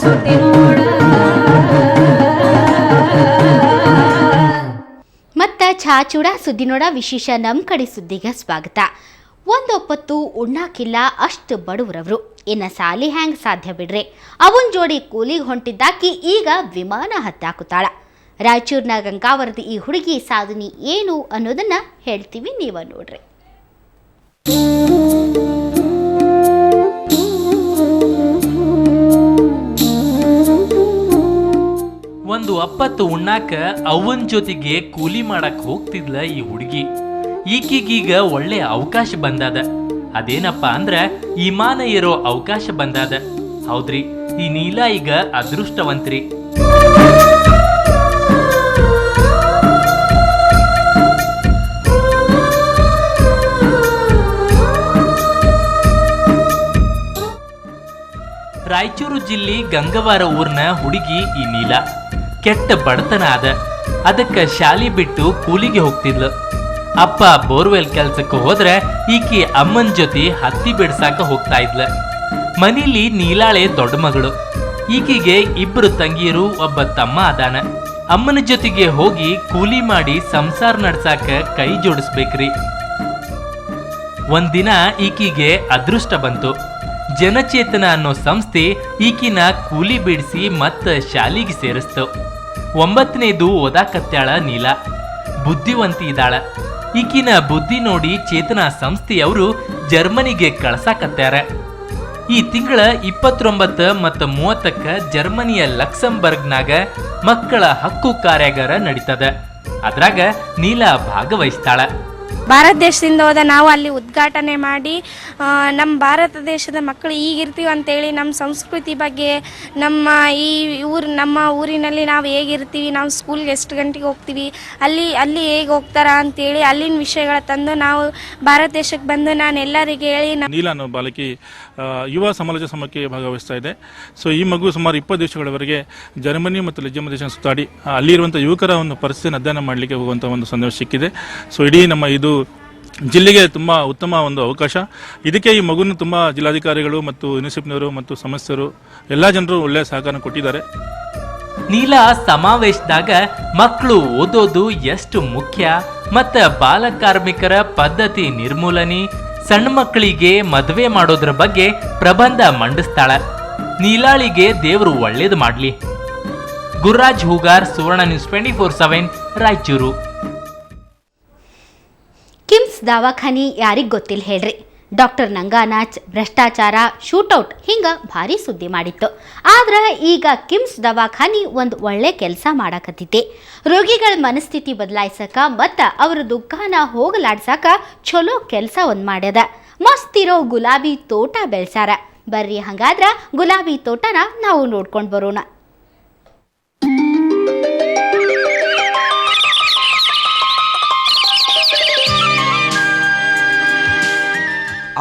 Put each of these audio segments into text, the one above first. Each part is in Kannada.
ಸುದ್ದಿ ನೋಡ. ಮತ್ತ ಚಾಚೂಡ ಸುದ್ದಿ ನೋಡ ವಿಶೇಷ ನಮ್ಮ ಕಡೆ ಸುದ್ದಿಗೆ ಸ್ವಾಗತ. ಒಂದೊಪ್ಪತ್ತು ಉಣ್ಣಾಕಿಲ್ಲ ಅಷ್ಟು ಬಡವರವರು, ಇನ್ನು ಸಾಲಿ ಹ್ಯಾಂಗ್ ಸಾಧ್ಯ ಬಿಡ್ರಿ. ಅವನ್ ಜೋಡಿ ಕೂಲಿಗೆ ಹೊಂಟಿದ್ದಾಕಿ ಈಗ ವಿಮಾನ ಹತ್ತಾಕುತ್ತಾಳ. ರಾಯಚೂರಿನ ಗಂಗಾವರದ ಈ ಹುಡುಗಿ ಸಾಧನೆ ಏನು ಅನ್ನೋದನ್ನ ಹೇಳ್ತೀವಿ, ನೀವ ನೋಡ್ರಿ. ಒಂದು ಅಪ್ಪತ್ತು ಉಣ್ಣಾಕ ಅವನ್ ಜೊತೆಗೆ ಕೂಲಿ ಮಾಡಕ್ ಹೋಗ್ತಿದ್ಲ ಈ ಹುಡುಗಿ. ಈಕಿಗೀಗ ಒಳ್ಳೆ ಅವಕಾಶ ಬಂದಾದ. ಅದೇನಪ್ಪ ಅಂದ್ರ ವಿಮಾನ ಏರೋ ಅವಕಾಶ ಬಂದಾದ. ಹೌದ್ರಿ, ಈ ನೀಲಾ ಈಗ ಅದೃಷ್ಟವಂತ್ರಿ. ರಾಯಚೂರು ಜಿಲ್ಲೆ ಗಂಗವಾರ ಊರ್ನ ಹುಡುಗಿ ಈ ನೀಲಾ. ಕೆಟ್ಟ ಬಡತನ ಆದ, ಅದಕ್ಕೆ ಶಾಲಿ ಬಿಟ್ಟು ಕೂಲಿಗೆ ಹೋಗ್ತಿದ್ಲು. ಅಪ್ಪ ಬೋರ್ವೆಲ್ ಕೆಲ್ಸಕ್ಕೆ ಹೋದ್ರೆ ಈಕಿ ಅಮ್ಮನ ಜೊತೆ ಹತ್ತಿ ಬಿಡ್ಸಾಕ ಹೋಗ್ತಾ ಇದ್ಲ. ಮನೇಲಿ ನೀಲಾಳೆ ದೊಡ್ಡ ಮಗಳು. ಈಕಿಗೆ ಇಬ್ರು ತಂಗಿಯರು, ಒಬ್ಬ ತಮ್ಮ ಅದಾನ. ಅಮ್ಮನ ಜೊತೆಗೆ ಹೋಗಿ ಕೂಲಿ ಮಾಡಿ ಸಂಸಾರ ನಡ್ಸಾಕ ಕೈ ಜೋಡಿಸ್ಬೇಕ್ರಿ. ಒಂದಿನ ಈಕಿಗೆ ಅದೃಷ್ಟ ಬಂತು. ಜನಚೇತನ ಅನ್ನೋ ಸಂಸ್ಥೆ ಈಕಿನ ಕೂಲಿ ಬಿಡಿಸಿ ಮತ್ತ ಶಾಲಿಗೆ ಸೇರಿಸ್ತು. 9ನೇದು ಓದಾಕತ್ಯಾಳ ನೀಲಾ. ಬುದ್ಧಿವಂತಿ ಇದ್ದಾಳ. ಈಕಿನ ಬುದ್ಧಿ ನೋಡಿ ಚೇತನ ಸಂಸ್ಥೆಯವರು ಜರ್ಮನಿಗೆ ಕಳ್ಸಾಕತ್ಯಾರ. ಈ ತಿಂಗಳ 29 ಮತ್ತು 30 ಜರ್ಮನಿಯ ಲಕ್ಸಂಬರ್ಗ್ನಾಗ ಮಕ್ಕಳ ಹಕ್ಕು ಕಾರ್ಯಾಗಾರ ನಡೀತದ. ಅದ್ರಾಗ ನೀಲಾ ಭಾಗವಹಿಸ್ತಾಳ. ಭಾರತ ದೇಶದಿಂದ ಹೋದ ನಾವು ಅಲ್ಲಿ ಉದ್ಘಾಟನೆ ಮಾಡಿ ನಮ್ಮ ಭಾರತ ದೇಶದ ಮಕ್ಕಳು ಈಗಿರ್ತೀವಿ ಅಂತೇಳಿ ನಮ್ಮ ಸಂಸ್ಕೃತಿ ಬಗ್ಗೆ, ನಮ್ಮ ಊರಿನಲ್ಲಿ ನಾವು ಹೇಗಿರ್ತೀವಿ, ನಾವು ಸ್ಕೂಲ್ಗೆ ಎಷ್ಟು ಗಂಟೆಗೆ ಹೋಗ್ತೀವಿ, ಅಲ್ಲಿ ಹೇಗೆ ಹೋಗ್ತಾರ ಅಂತೇಳಿ ಅಲ್ಲಿನ ವಿಷಯಗಳ ತಂದು ನಾವು ಭಾರತ ದೇಶಕ್ಕೆ ಬಂದು ನಾನು ಎಲ್ಲರಿಗೆ ಹೇಳಿ. ನೀಲಾ ಅನ್ನೋ ಬಾಲಕಿ ಯುವ ಸಮಾಲೋಚನಾ ಸಮಾಜಕ್ಕೆ ಭಾಗವಹಿಸ್ತಾ ಇದೆ. ಸೊ ಈ ಮಗು ಸುಮಾರು 20 ದಿವಸಗಳವರೆಗೆ ಜರ್ಮನಿ ಮತ್ತು ಲೆಜ್ಜಮ್ ದೇಶ ಸುತ್ತಾಡಿ ಅಲ್ಲಿರುವಂಥ ಯುವಕರ ಒಂದು ಪರಿಸ್ಥಿತಿಯನ್ನು ಅಧ್ಯಯನ ಮಾಡಲಿಕ್ಕೆ ಹೋಗುವಂಥ ಒಂದು ಸಂದೇಶ ಸಿಕ್ಕಿದೆ. ಸೊ ಇಡೀ ನಮ್ಮ ಇದು ಜಿಲ್ಲೆಗೆ ತುಂಬ ಉತ್ತಮ ಒಂದು ಅವಕಾಶ. ಇದಕ್ಕೆ ಈ ಮಗುವನ್ನು ತುಂಬ ಜಿಲ್ಲಾಧಿಕಾರಿಗಳು ಮತ್ತು ಯುನಿಸೆಫ್ನವರು ಮತ್ತು ಸಂಸ್ಥೆಯರು ಎಲ್ಲ ಜನರು ಒಳ್ಳೆಯ ಸಹಕಾರ ಕೊಟ್ಟಿದ್ದಾರೆ. ನೀಲಾ ಸಮಾವೇಶದಾಗ ಮಕ್ಕಳು ಓದೋದು ಎಷ್ಟು ಮುಖ್ಯ ಮತ್ತು ಬಾಲ ಕಾರ್ಮಿಕರ ಪದ್ಧತಿ ನಿರ್ಮೂಲನೆ, ಸಣ್ಣ ಮಕ್ಕಳಿಗೆ ಮದುವೆ ಮಾಡೋದ್ರ ಬಗ್ಗೆ ಪ್ರಬಂಧ ಮಂಡಿಸ್ತಾಳ. ನೀಲಾಳಿಗೆ ದೇವರು ಒಳ್ಳೇದು ಮಾಡ್ಲಿ. ಗುರುರಾಜ್ ಹೂಗಾರ್, ಸುವರ್ಣ ನ್ಯೂಸ್ 24/7 ರಾಯಚೂರು. ಕಿಮ್ಸ್ ದವಾಖಾನಿ ಯಾರಿಗ್ ಗೊತ್ತಿಲ್ಲ ಹೇಳ್ರಿ. ಡಾಕ್ಟರ್ ನಂಗಾನಾಚ್ ಭ್ರಷ್ಟಾಚಾರ, ಶೂಟೌಟ್ ಹಿಂಗ ಭಾರಿ ಸುದ್ದಿ ಮಾಡಿತ್ತು. ಆದ್ರೆ ಈಗ ಕಿಮ್ಸ್ ದವಾಖಾನಿ ಒಂದು ಒಳ್ಳೆ ಕೆಲಸ ಮಾಡಾಕತ್ತೈತಿ. ರೋಗಿಗಳ ಮನಸ್ಥಿತಿ ಬದಲಾಯಿಸಕ ಮತ್ತ ಅವರ ದುಃಖನ ಹೋಗಲಾಡ್ಸಕ ಚಲೋ ಕೆಲಸ ಒಂದು ಮಾಡ್ಯದ. ಮಸ್ತಿರೋ ಗುಲಾಬಿ ತೋಟ ಬೆಳೆಸಾರ. ಬರ್ರಿ ಹಂಗಾದ್ರ ಗುಲಾಬಿ ತೋಟನ ನಾವು ನೋಡ್ಕೊಂಡು ಬರೋಣ.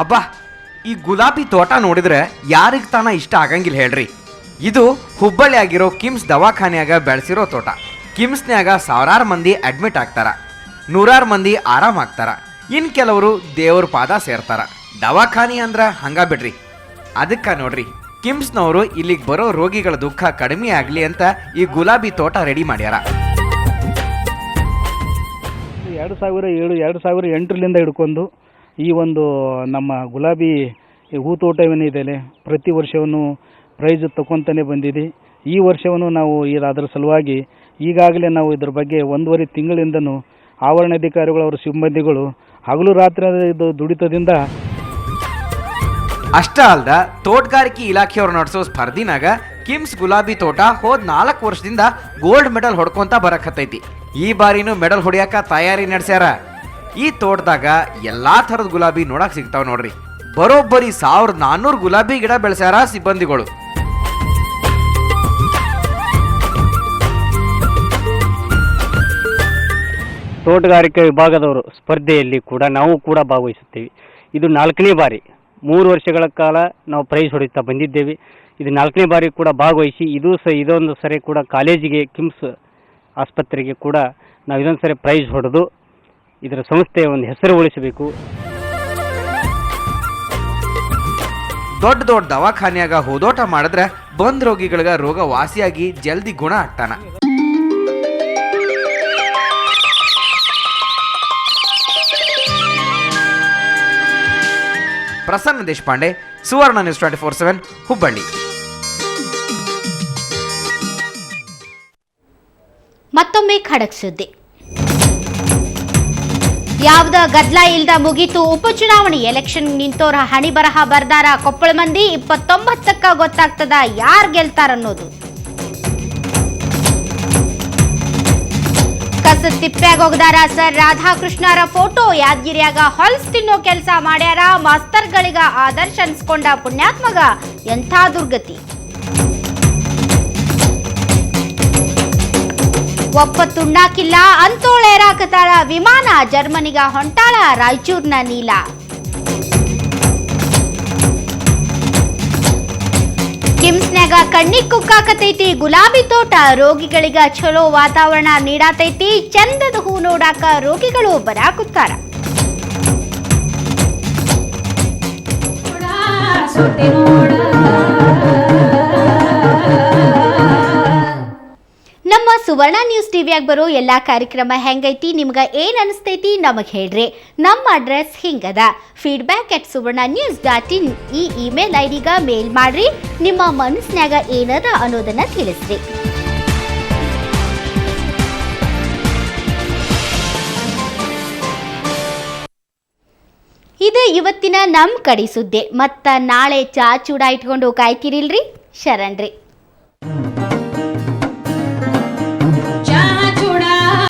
ಅಬ್ಬಾ, ಈ ಗುಲಾಬಿ ತೋಟ ನೋಡಿದ್ರೆ ಯಾರಿಗೆ ತಾನ ಇಷ್ಟ ಆಗಂಗಿಲ್ಲ ಹೇಳ್ರಿ. ಇದು ಹುಬ್ಬಳ್ಳಿ ಆಗಿರೋ ಕಿಮ್ಸ್ ದವಾಖಾನ್ಯಾಗ ಬೆಳೆಸಿರೋ ತೋಟ. ಕಿಮ್ಸ್ನ್ಯಾಗ 1000 ಮಂದಿ ಅಡ್ಮಿಟ್ ಆಗ್ತಾರ, 100 ಮಂದಿ ಆರಾಮ್ ಆಗ್ತಾರ, ಇನ್ನು ಕೆಲವರು ದೇವ್ರ ಪಾದ ಸೇರ್ತಾರ. ದವಾಖಾನಿ ಅಂದ್ರ ಹಂಗ ಬಿಡ್ರಿ. ಅದಕ್ಕೆ ನೋಡ್ರಿ, ಕಿಮ್ಸ್ನವರು ಇಲ್ಲಿಗೆ ಬರೋ ರೋಗಿಗಳ ದುಃಖ ಕಡಿಮೆ ಆಗಲಿ ಅಂತ ಈ ಗುಲಾಬಿ ತೋಟ ರೆಡಿ ಮಾಡ್ಯಾರ. 2007-2008ರಿಂದ ಹಿಡ್ಕೊಂಡು ಈ ಒಂದು ನಮ್ಮ ಗುಲಾಬಿ ಹೂ ತೋಟವೇನಿದೆ ಪ್ರತಿ ವರ್ಷವೂ ಪ್ರೈಸ್ ತಗೊತಾನೆ ಬಂದಿದೆ. ಈ ವರ್ಷವೂ ನಾವು ಅದರ ಸಲುವಾಗಿ ಈಗಾಗಲೇ ನಾವು ಇದ್ರ ಬಗ್ಗೆ 1.5 ತಿಂಗಳಿಂದನೂ ಆವರಣಾಧಿಕಾರಿಗಳು, ಅವರ ಸಿಬ್ಬಂದಿಗಳು ಹಗಲು ರಾತ್ರಿ ಇದು ದುಡಿತದಿಂದ. ಅಷ್ಟ ಅಲ್ದ, ತೋಟಗಾರಿಕೆ ಇಲಾಖೆಯವರು ನಡೆಸೋ ಸ್ಪರ್ಧಿನಾಗ ಕಿಮ್ಸ್ ಗುಲಾಬಿ ತೋಟ ಹೋದ 4 ವರ್ಷದಿಂದ ಗೋಲ್ಡ್ ಮೆಡಲ್ ಹೊಡ್ಕೊಂತ ಬರಕತ್ತೈತಿ. ಈ ಬಾರಿನೂ ಮೆಡಲ್ ಹೊಡಿಯಾಕ ತಯಾರಿ ನಡೆಸ್ಯಾರ. ಈ ತೋಟದಾಗ ಎಲ್ಲಾ ಥರದ ಗುಲಾಬಿ ನೋಡಕ್ ಸಿಗ್ತಾವ ನೋಡ್ರಿ. ಬರೋಬ್ಬರಿ 1400 ಗುಲಾಬಿ ಗಿಡ ಬೆಳೆಸ್ಯಾರ ಸಿಬ್ಬಂದಿಗಳು. ತೋಟಗಾರಿಕೆ ವಿಭಾಗದವರು ಸ್ಪರ್ಧೆಯಲ್ಲಿ ಕೂಡ ನಾವು ಕೂಡ ಭಾಗವಹಿಸುತ್ತೇವೆ. ಇದು 4ನೇ ಬಾರಿ. 3 ವರ್ಷಗಳ ಕಾಲ ನಾವು ಪ್ರೈಸ್ ಹೊಡಿತಾ ಬಂದಿದ್ದೇವೆ. ಇದು 4ನೇ ಬಾರಿ ಕೂಡ ಭಾಗವಹಿಸಿ ಇದೊಂದು ಸರಿ ಕೂಡ ಕಾಲೇಜಿಗೆ, ಕಿಮ್ಸ್ ಆಸ್ಪತ್ರೆಗೆ ಕೂಡ ನಾವು ಇದೊಂದು ಸರಿ ಪ್ರೈಸ್ ಹೊಡೆದು ಇದರ ಸಂಸ್ಥೆಯ ಒಂದು ಹೆಸರು ಉಳಿಸಬೇಕು. ದೊಡ್ಡ ದೊಡ್ಡ ದವಾಖಾನ್ಯಾಗ ಹೋದೋಟ ಮಾಡಿದ್ರೆ ಬಂದ್ ರೋಗಿಗಳಿಗೆ ರೋಗ ವಾಸಿಯಾಗಿ ಜಲ್ದಿ ಗುಣ ಆಗ್ತಾನ. ಪ್ರಸನ್ನ ದೇಶಪಾಂಡೆ, ಸುವರ್ಣ ನ್ಯೂಸ್ 24/7 ಹುಬ್ಬಳ್ಳಿ. ಮತ್ತೊಮ್ಮೆ ಖಡಕ್ ಸುದ್ದಿ. ಯಾವ್ದ ಗದ್ಲ ಇಲ್ದ ಮುಗೀತು ಉಪಚುನಾವಣೆ. ಎಲೆಕ್ಷನ್ ನಿಂತೋರ ಹಣಿ ಬರಹ ಬರ್ದಾರ ಕೊಪ್ಪಳ ಮಂದಿ. 29ಕ್ಕ ಗೊತ್ತಾಗ್ತದ ಯಾರ್ ಗೆಲ್ತಾರನ್ನೋದು. ಕಸ ತಿಪ್ಪ್ಯಾಗ ಹೋಗದಾರ ಸರ್ ರಾಧಾಕೃಷ್ಣರ ಫೋಟೋ. ಯಾದಗಿರಿಯಾಗ ಹೊಲ್ಸ್ ತಿನ್ನೋ ಕೆಲಸ ಮಾಡ್ಯಾರ. ಮಾಸ್ತರ್ಗಳಿಗ ಆದರ್ಶ ಅನ್ಸ್ಕೊಂಡ ಪುಣ್ಯಾತ್ಮಗ ಎಂಥ ದುರ್ಗತಿ. ಒಪ್ಪತ್ತುಣ್ಣಾಕಿಲ್ಲ ಅಂತೋಳೇರಾಕತಾಳ ವಿಮಾನ. ಜರ್ಮನಿಗ ಹೊಂಟಾಳ ರಾಯಚೂರ್ನ ನೀಲ. ಕಿಮ್ಸ್ನ್ಯಾಗ ಕಣ್ಣಿಗ್ ಕುಕ್ಕಾಕತೈತಿ ಗುಲಾಬಿ ತೋಟ. ರೋಗಿಗಳಿಗ ಚಲೋ ವಾತಾವರಣ ನೀಡಾತೈತಿ. ಚಂದದ ಹೂ ನೋಡಾಕ ರೋಗಿಗಳು ಬರಾಕುತ್ತಾರ. ನಮ್ಮ ಸುವರ್ಣ ನ್ಯೂಸ್ ಟಿವಿಯಾಗ ಬರೋ ಎಲ್ಲ ಕಾರ್ಯಕ್ರಮ ಹೆಂಗೈತಿ, ನಿಮ್ಗೆ ಏನು ಅನಿಸ್ತೈತಿ ನಮಗೆ ಹೇಳ್ರಿ. ನಮ್ಮ ಅಡ್ರೆಸ್ ಹಿಂಗದ, feedback@suvarnanews.in. ಈ ಇಮೇಲ್ ಐಡಿಗ ಮೇಲ್ ಮಾಡ್ರಿ. ನಿಮ್ಮ ಮನಸ್ನ್ಯಾಗ ಏನದ ಅನ್ನೋದನ್ನ ತಿಳಿಸ್ರಿ. ಇದು ಇವತ್ತಿನ ನಮ್ಮ ಕಡೆ ಸುದ್ದಿ. ಮತ್ತ ನಾಳೆ ಚಾ ಚೂಡ ಇಟ್ಕೊಂಡು ಕಾಯ್ತಿರಿಲ್ರಿ. ಶರಣ್ರಿ.